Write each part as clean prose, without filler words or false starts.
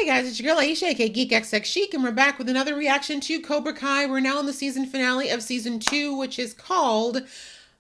Hey guys, it's your girl Aisha, aka Geek XX Chic, and we're back with another reaction to Cobra Kai. We're now in the season finale of season 2, which is called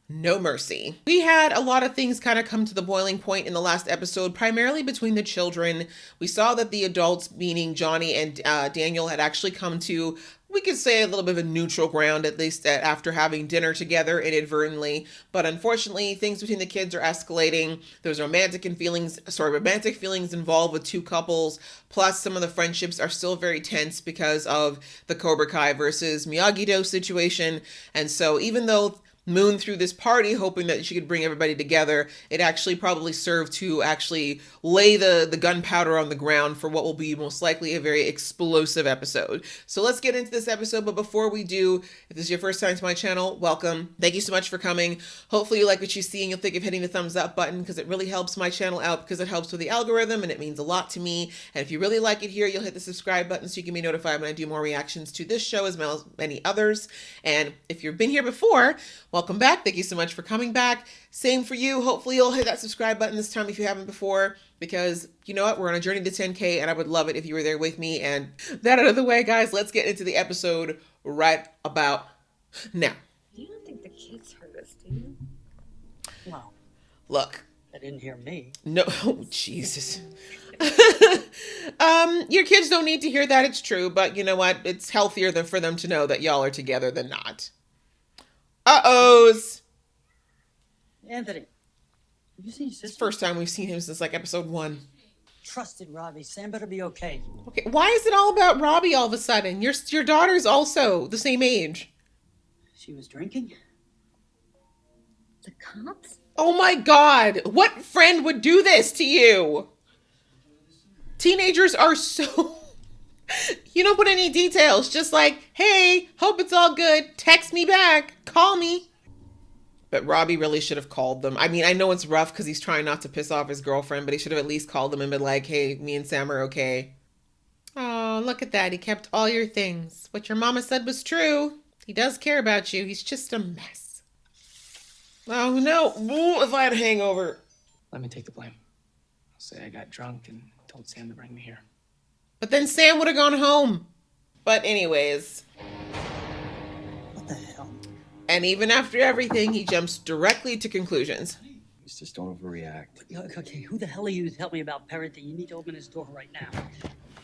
No Mercy. We had a lot of things kind of come to the boiling point in the last episode, primarily between the children. We saw that the adults, meaning Johnny and Daniel, had actually come to, we could say, a little bit of a neutral ground, at least after having dinner together inadvertently. But unfortunately, things between the kids are escalating. There's romantic feelings involved with two couples. Plus, some of the friendships are still very tense because of the Cobra Kai versus Miyagi-Do situation. And so even though Moon threw this party hoping that she could bring everybody together, it actually probably served to actually lay the gunpowder on the ground for what will be most likely a very explosive episode. So let's get into this episode, but before we do, if this is your first time to my channel, welcome. Thank you so much for coming. Hopefully you like what you see and you'll think of hitting the thumbs up button, because it really helps my channel out, because it helps with the algorithm and it means a lot to me. And if you really like it here, you'll hit the subscribe button so you can be notified when I do more reactions to this show as well as many others. And if you've been here before, welcome back. Thank you so much for coming back. Same for you. Hopefully you'll hit that subscribe button this time if you haven't before, because you know what? We're on a journey to 10K and I would love it if you were there with me. And that out of the way, guys, let's get into the episode right about now. You don't think the kids heard us, do you? Well, Look. they didn't hear me. No, oh, Jesus. Your kids don't need to hear that. It's true, but you know what? It's healthier than for them to know that y'all are together than not. Uh-ohs. Anthony, have you seen your It's the sister? first time we've seen him since like episode 1. Trusted Robbie. Sam better be okay. Okay, why is it all about Robbie all of a sudden? Your daughter's also the same age. She was drinking? The cops? Oh my God, what friend would do this to you? Teenagers are so... You don't put any details, just like, hey, hope it's all good, text me back, call me. But Robbie really should have called them. I mean, I know it's rough because he's trying not to piss off his girlfriend, but he should have at least called them and been like, hey, me and Sam are okay. Oh, look at that. He kept all your things. What your mama said was true. He does care about you. He's just a mess. Oh, no. Ooh, if I had a hangover. Let me take the blame. I'll say I got drunk and told Sam to bring me here. But then Sam would have gone home. But anyways. What the hell? And even after everything, he jumps directly to conclusions. Just don't overreact. Okay, who the hell are you to tell me about parenting? You need to open his door right now.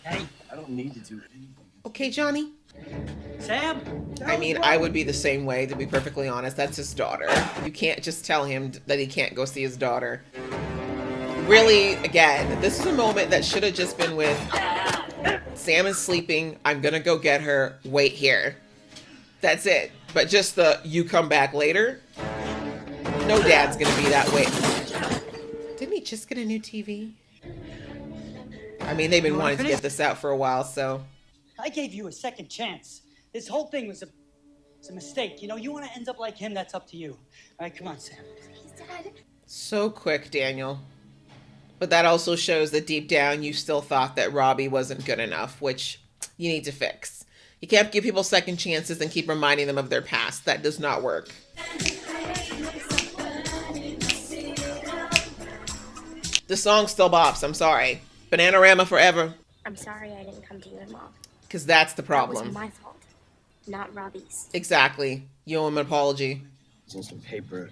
Hey, I don't need to do anything. Okay, Johnny. Sam? I mean, I would be the same way, to be perfectly honest. That's his daughter. You can't just tell him that he can't go see his daughter. Really, again, this is a moment that should have just been with Sam is sleeping, I'm gonna go get her, wait here. That's it. But just the you come back later, no dad's gonna be that way. Didn't he just get a new TV? I mean, they've been wanting to get this out for a while, so. I gave you a second chance. This whole thing was a mistake. You know, you want to end up like him, that's up to you. All right, come on, Sam. Please, Dad. So quick, Daniel. But that also shows that deep down you still thought that Robbie wasn't good enough, which you need to fix. You can't give people second chances and keep reminding them of their past. That does not work. The song still bops, I'm sorry. Bananarama forever. I'm sorry I didn't come to you and Mom. Because that's the That problem. was my fault, not Robbie's. Exactly. You owe him an apology. It's on some paper.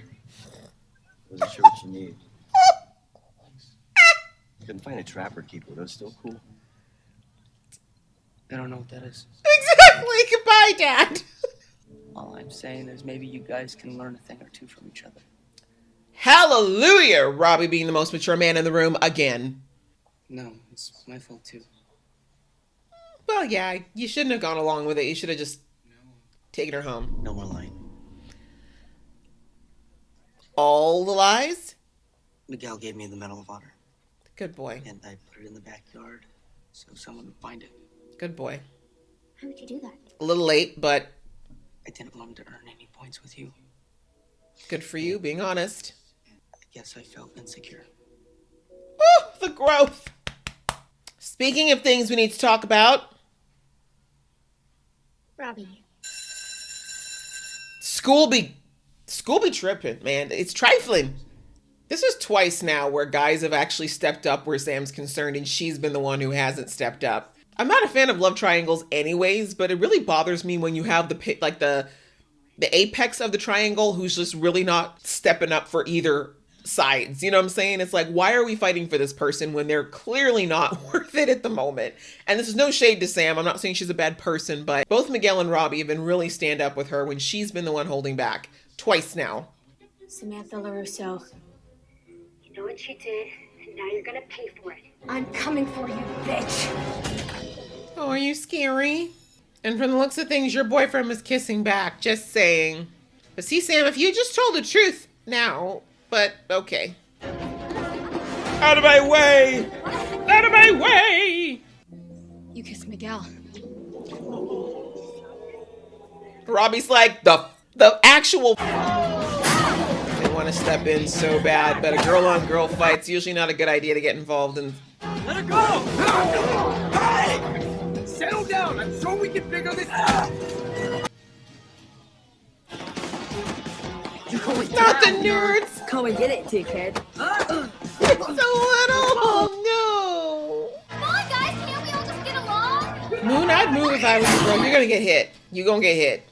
Wasn't sure what you need. Couldn't find a trapper keeper. That's still cool. I don't know what that is. Exactly. Goodbye, Dad. All I'm saying is maybe you guys can learn a thing or two from each other. Hallelujah. Robbie being the most mature man in the room again. No, it's my fault too. Well, yeah, you shouldn't have gone along with it. You should have just taken her home. No more lying. All the lies? Miguel gave me the Medal of Honor, Good boy. and I put it in the backyard so someone would find it. Good boy. How would you do that? A little late, but I didn't want him to earn any points with you. good for you, being honest. I guess I felt insecure. Oh, the growth. Speaking of things we need to talk about, Robbie. school be tripping, man. It's trifling. This is twice now where guys have actually stepped up where Sam's concerned and she's been the one who hasn't stepped up. I'm not a fan of love triangles anyways, but it really bothers me when you have the apex of the triangle who's just really not stepping up for either sides. You know what I'm saying? It's like, why are we fighting for this person when they're clearly not worth it at the moment? And this is no shade to Sam. I'm not saying she's a bad person, but both Miguel and Robbie have been really stand up with her when she's been the one holding back. Twice now. Samantha LaRusso. You know what she did, and now you're gonna pay for it. I'm coming for you, bitch. Oh, are you scary? And from the looks of things, your boyfriend was kissing back. Just saying. But see, Sam, if you just told the truth now, but okay. Out of my way! Out of my way! You kissed Miguel. Robbie's like, the actual... They want to step in so bad, but a girl-on-girl fight's usually not a good idea to get involved in. Let her go! Hey! Settle down. I'm sure we can figure this out. Not the nerds! Come and get it, dickhead. It's so little! Oh, Come on, guys, can't we all just get along? no! Moon, I'd move if I was you, bro. You're gonna get hit. You're gonna get hit.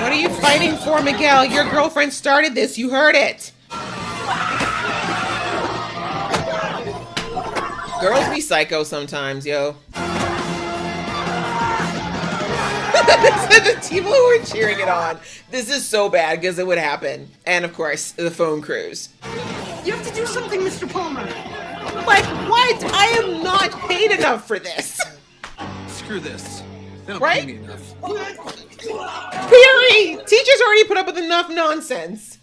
What are you fighting for, Miguel? Your girlfriend started this. You heard it. Girls be psycho sometimes, yo. The people who were cheering it on. This is so bad because it would happen. And of course, the phone crews. You have to do something, Mr. Palmer. Like, what? I am not paid enough for this. Screw this. They don't Right? pay me enough. Period. Teachers already put up with enough nonsense.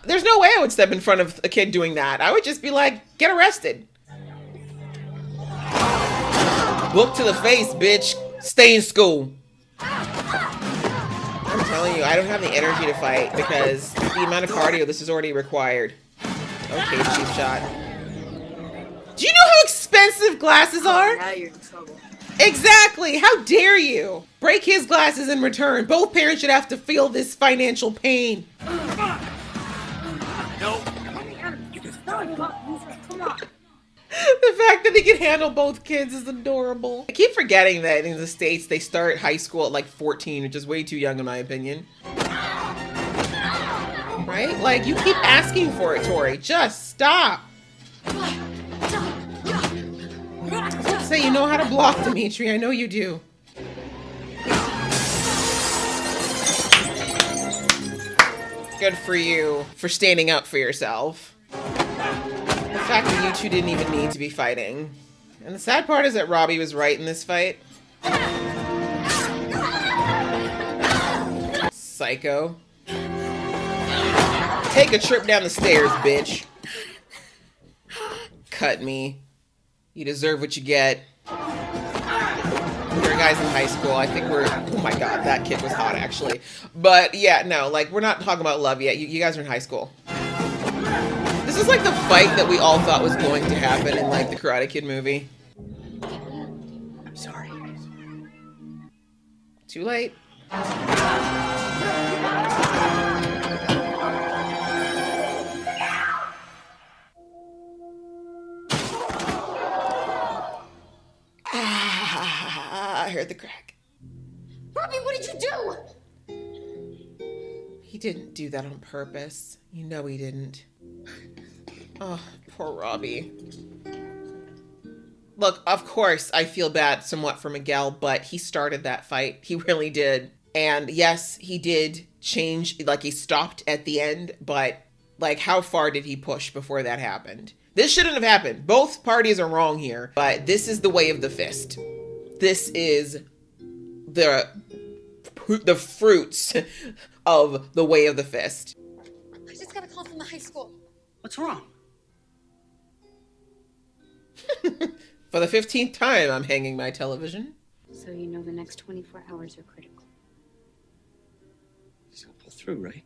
There's no way I would step in front of a kid doing that. I would just be like, get arrested. Book to the face, bitch. Stay in school. I'm telling you, I don't have the energy to fight because the amount of cardio this is already required. Okay, cheap shot. Do you know how expensive glasses are? Now you're in trouble. Exactly. How dare you? Break his glasses in return. Both parents should have to feel this financial pain. No. The fact that he can handle both kids is adorable. I keep forgetting that in the States, they start high school at like 14, which is way too young in my opinion. Right? Like, you keep asking for it, Tori. Just stop. Say you know how to block, Dimitri. I know you do. Good for you for standing up for yourself. The fact that you two didn't even need to be fighting. And the sad part is that Robbie was right in this fight. Psycho. Take a trip down the stairs, bitch. Cut me. You deserve what you get. We're guys in high school. I think we're... Oh my god, that kid was hot, actually. But yeah, no, like, we're not talking about love yet. You guys are in high school. This is like the fight that we all thought was going to happen in, like, the Karate Kid movie. I'm sorry. Too late. I heard the crack. Robbie, what did you do? He didn't do that on purpose. You know he didn't. Oh, poor Robbie. Look, of course, I feel bad somewhat for Miguel, but he started that fight. He really did. And yes, he did change, like he stopped at the end, but like how far did he push before that happened? This shouldn't have happened. Both parties are wrong here, but this is the way of the fist. This is the fruits of the way of the fist. I just got a call from the high school. What's wrong? For the 15th time, I'm hanging my television. So you know the next 24 hours are critical. He's gonna pull through, right?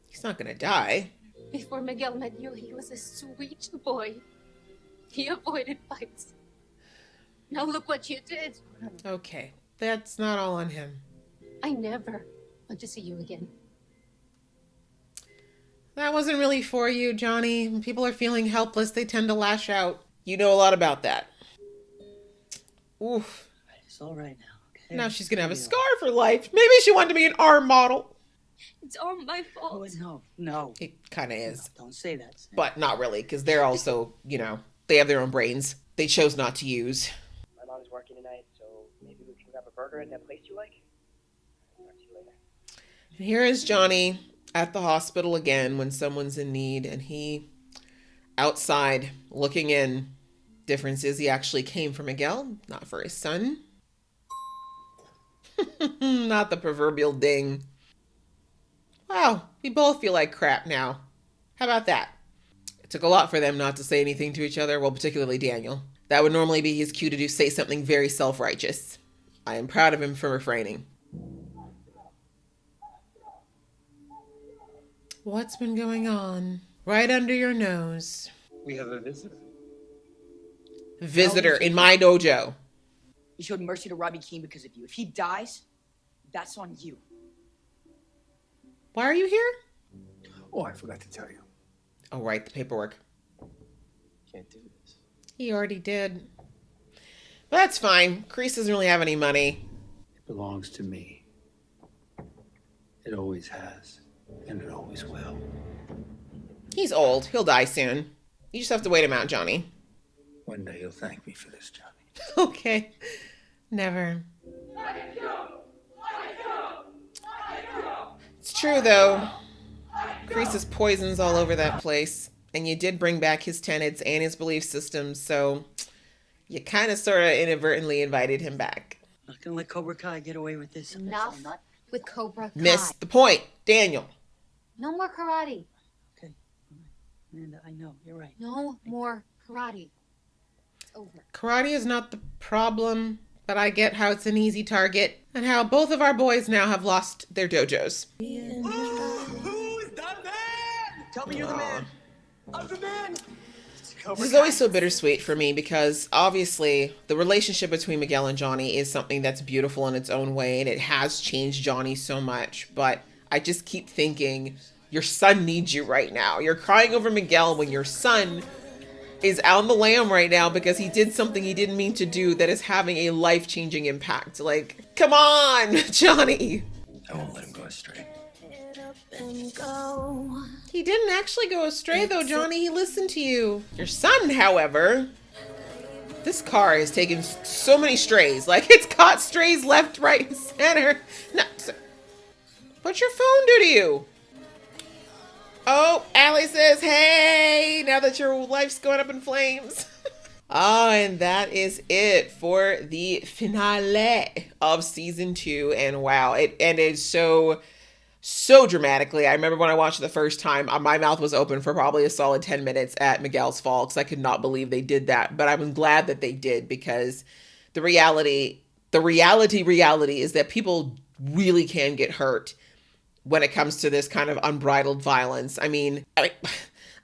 He's not gonna die. Before Miguel met you, he was a sweet boy. He avoided fights. Now look what you did. Okay, that's not all on him. I never want to see you again. That wasn't really for you, Johnny. When people are feeling helpless, they tend to lash out. You know a lot about that. Oof. It's all right now, okay? Now she's gonna have a scar for life. Maybe she wanted to be an arm model. It's all my fault. Oh, no. It kind of is. No, don't say that. Sam. But not really, because they're also, they have their own brains. They chose not to use. My mom's working tonight, so maybe we can grab a burger at that place you like. Talk to you later. And here is Johnny at the hospital again when someone's in need, and he outside looking in. Difference is he actually came for Miguel, not for his son. Not the proverbial ding. Wow, we both feel like crap now. How about that? It took a lot for them not to say anything to each other, well, particularly Daniel. That would normally be his cue to say something very self-righteous. I am proud of him for refraining. What's been going on? Right under your nose. We have a visitor. Visitor in my dojo. You showed mercy to Robbie Keane because of you. If he dies, that's on you. Why are you here? Oh, I forgot to tell you. Oh, right, the paperwork. Can't do this. He already did. But that's fine. Kreese doesn't really have any money. It belongs to me. It always has, and it always will. He's old. He'll die soon. You just have to wait him out, Johnny. One day you'll thank me for this, Johnny. Okay. Never. It's true, though. Kreese's poison's all over that place. And you did bring back his tenets and his belief systems, so you kind of sort of inadvertently invited him back. Not gonna let Cobra Kai get away with this. Enough with Cobra Kai. Missed the point. Daniel. No more karate. Okay. Amanda, I know. You're right. No more karate. It's over. Karate is not the problem, but I get how it's an easy target and how both of our boys now have lost their dojos. Who's the man? Tell me you're the man. I'm the man. This is always so bittersweet for me because obviously the relationship between Miguel and Johnny is something that's beautiful in its own way and it has changed Johnny so much, but I just keep thinking your son needs you right now. You're crying over Miguel when your son is on the lam right now because he did something he didn't mean to do that is having a life-changing impact. Like, come on, Johnny. I won't let him go astray. He didn't actually go astray though, Johnny. He listened to you. Your son, however, this car has taken so many strays. Like, it's caught strays left, right, and center. No, what's your phone do to you? Oh, Allie says, hey, now that your life's going up in flames. And that is it for the finale of season 2. And wow, it ended so dramatically. I remember when I watched it the first time, my mouth was open for probably a solid 10 minutes at Miguel's fall because I could not believe they did that. But I'm glad that they did because the reality is that people really can get hurt when it comes to this kind of unbridled violence. I mean, this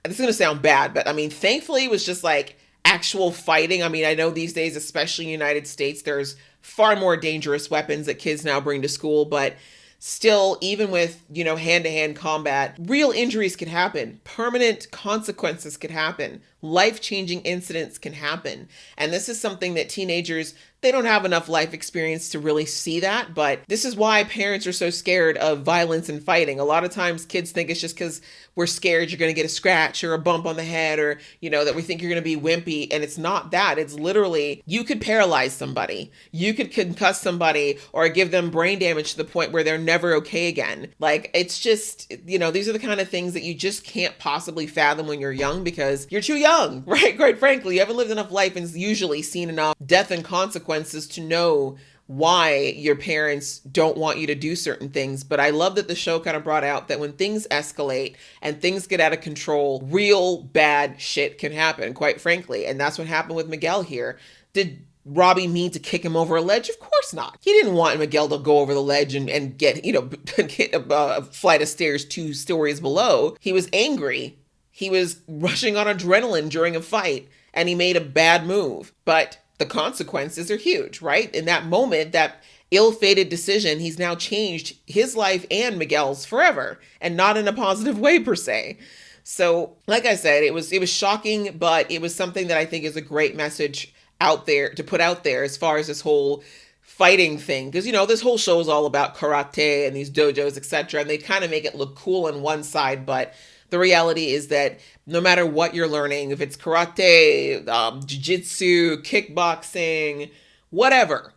is going to sound bad, but I mean, thankfully it was just like actual fighting. I mean, I know these days, especially in the United States, there's far more dangerous weapons that kids now bring to school, but still, even with, hand-to-hand combat, real injuries could happen. Permanent consequences could happen. Life-changing incidents can happen. And this is something that teenagers, they don't have enough life experience to really see that, but this is why parents are so scared of violence and fighting. A lot of times kids think it's just because we're scared you're going to get a scratch or a bump on the head or, that we think you're going to be wimpy. And it's not that. It's literally, you could paralyze somebody. You could concuss somebody or give them brain damage to the point where they're never okay again. Like, it's just, these are the kind of things that you just can't possibly fathom when you're young because you're too young, right? Quite frankly, you haven't lived enough life and usually seen enough death and consequences to know why your parents don't want you to do certain things. But I love that the show kind of brought out that when things escalate and things get out of control, real bad shit can happen, quite frankly. And that's what happened with Miguel here. Did Robbie mean to kick him over a ledge? Of course not. He didn't want Miguel to go over the ledge and get, get a flight of stairs 2 stories below. He was angry. He was rushing on adrenaline during a fight and he made a bad move. But the consequences are huge, right? In that moment, that ill-fated decision, he's now changed his life and Miguel's forever, and not in a positive way per se. So, like I said, it was shocking, but it was something that I think is a great message out there to put out there as far as this whole fighting thing, because this whole show is all about karate and these dojos, etc., and they kind of make it look cool on one side, but the reality is that no matter what you're learning, if it's karate, jiu-jitsu, kickboxing, whatever,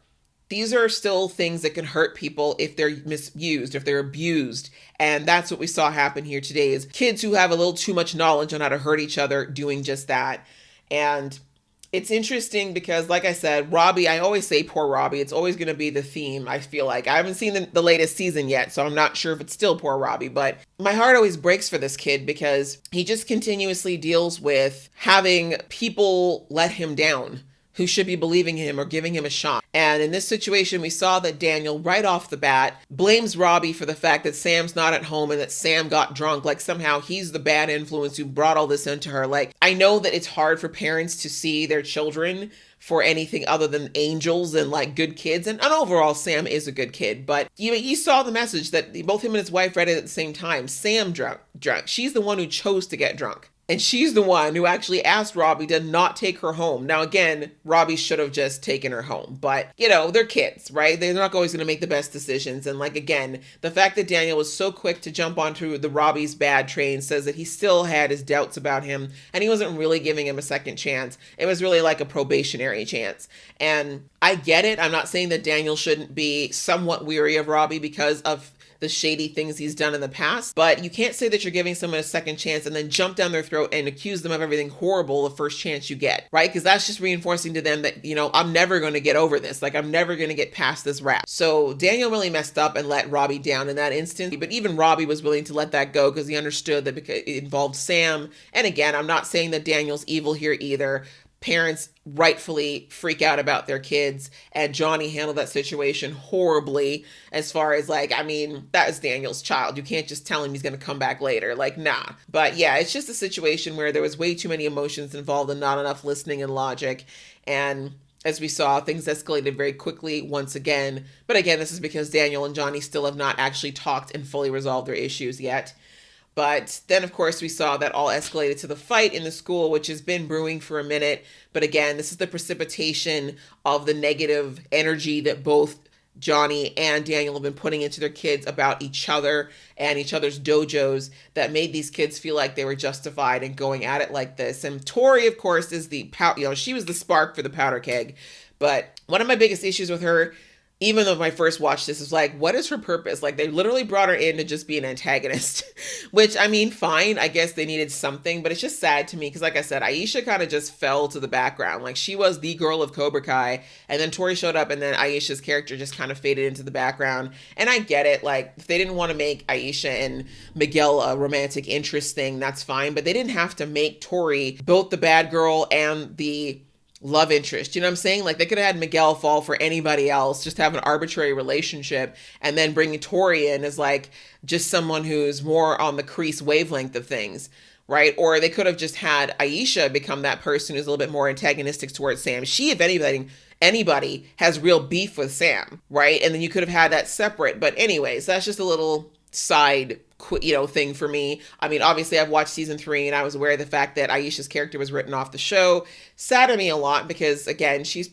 these are still things that can hurt people if they're misused, if they're abused. And that's what we saw happen here today, is kids who have a little too much knowledge on how to hurt each other doing just that. And it's interesting because, like I said, Robbie, I always say poor Robbie. It's always going to be the theme, I feel like. I haven't seen the latest season yet, so I'm not sure if it's still poor Robbie. But my heart always breaks for this kid because he just continuously deals with having people let him down who should be believing him or giving him a shot. And in this situation, we saw that Daniel, right off the bat, blames Robbie for the fact that Sam's not at home and that Sam got drunk. Like somehow he's the bad influence who brought all this into her. Like, I know that it's hard for parents to see their children for anything other than angels and like good kids. And overall, Sam is a good kid. But you saw the message that both him and his wife read it at the same time. Sam drunk. She's the one who chose to get drunk. And she's the one who actually asked Robbie to not take her home. Now, again, Robbie should have just taken her home. But, they're kids, right? They're not always going to make the best decisions. And again, the fact that Daniel was so quick to jump onto the Robbie's bad train says that he still had his doubts about him. And he wasn't really giving him a second chance. It was really like a probationary chance. And I get it. I'm not saying that Daniel shouldn't be somewhat weary of Robbie because of the shady things he's done in the past, but you can't say that you're giving someone a second chance and then jump down their throat and accuse them of everything horrible the first chance you get, right? Because that's just reinforcing to them that, I'm never going to get over this. Like, I'm never going to get past this rap. So Daniel really messed up and let Robbie down in that instance, but even Robbie was willing to let that go because he understood that because it involved Sam. And again, I'm not saying that Daniel's evil here either. Parents rightfully freak out about their kids, and Johnny handled that situation horribly as far as that is Daniel's child. You can't just tell him he's going to come back later. Nah. But yeah, it's just a situation where there was way too many emotions involved and not enough listening and logic. And as we saw, things escalated very quickly once again. But again, this is because Daniel and Johnny still have not actually talked and fully resolved their issues yet. But then, of course, we saw that all escalated to the fight in the school, which has been brewing for a minute. But again, this is the precipitation of the negative energy that both Johnny and Daniel have been putting into their kids about each other and each other's dojos that made these kids feel like they were justified in going at it like this. And Tori, of course, is she was the spark for the powder keg. But one of my biggest issues with her, even though my first watch this, is what is her purpose? They literally brought her in to just be an antagonist, which, fine. I guess they needed something, but it's just sad to me because, like I said, Aisha kind of just fell to the background. She was the girl of Cobra Kai, and then Tori showed up, and then Aisha's character just kind of faded into the background. And I get it. If they didn't want to make Aisha and Miguel a romantic interest thing, that's fine, but they didn't have to make Tori both the bad girl and the love interest. You know what I'm saying? They could have had Miguel fall for anybody else, just have an arbitrary relationship, and then bring Tori in as just someone who's more on the crease wavelength of things, right? Or they could have just had Aisha become that person who's a little bit more antagonistic towards Sam. She, if anybody has real beef with Sam, right? And then you could have had that separate. But anyways, that's just a little side thing for me. Obviously I've watched season 3 and I was aware of the fact that Aisha's character was written off the show. Saddened me a lot because again, she's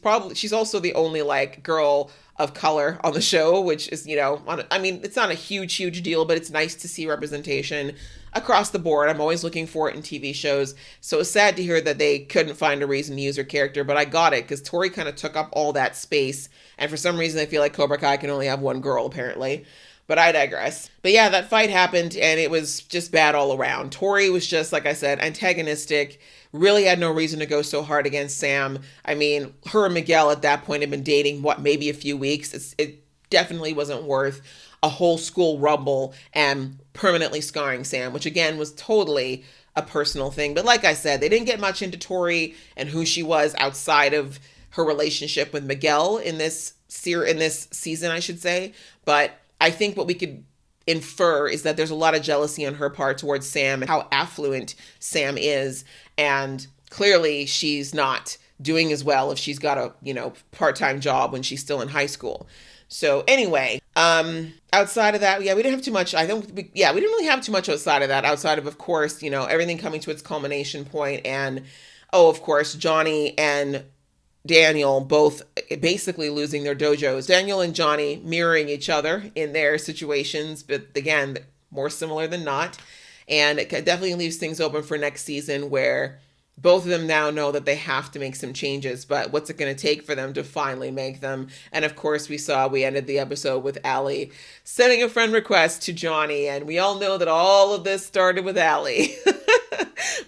also the only girl of color on the show, which is, it's not a huge deal, but it's nice to see representation across the board. I'm always looking for it in TV shows. So it's sad to hear that they couldn't find a reason to use her character, but I got it because Tori kind of took up all that space. And for some reason, I feel like Cobra Kai can only have one girl apparently. But I digress. But yeah, that fight happened and it was just bad all around. Tori was just, like I said, antagonistic, really had no reason to go so hard against Sam. Her and Miguel at that point had been dating, maybe a few weeks. It definitely wasn't worth a whole school rumble and permanently scarring Sam, which again was totally a personal thing. But like I said, they didn't get much into Tori and who she was outside of her relationship with Miguel in this season, I should say. But I think what we could infer is that there's a lot of jealousy on her part towards Sam and how affluent Sam is. And clearly she's not doing as well if she's got a, part-time job when she's still in high school. So anyway, outside of that, yeah, we didn't have too much. We didn't really have too much outside of that. Outside of course, everything coming to its culmination point, and oh, of course, Johnny and Daniel both basically losing their dojos. Daniel and Johnny mirroring each other in their situations, but again, more similar than not. And it definitely leaves things open for next season where both of them now know that they have to make some changes, but what's it going to take for them to finally make them? And of course, we ended the episode with Allie sending a friend request to Johnny, and we all know that all of this started with Allie.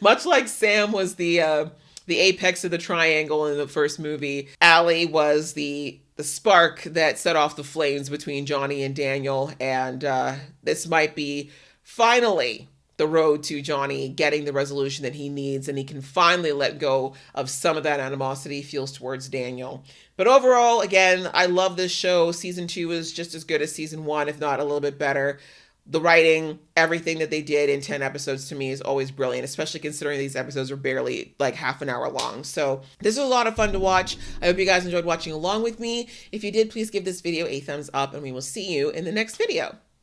Much like Sam was the apex of the triangle in the first movie, Allie was the spark that set off the flames between Johnny and Daniel, and this might be finally the road to Johnny getting the resolution that he needs, and he can finally let go of some of that animosity he feels towards Daniel. But overall, again, I love this show. Season 2 is just as good as season 1, if not a little bit better. The writing, everything that they did in 10 episodes to me is always brilliant, especially considering these episodes are barely like half an hour long. So this was a lot of fun to watch. I hope you guys enjoyed watching along with me. If you did, please give this video a thumbs up, and we will see you in the next video.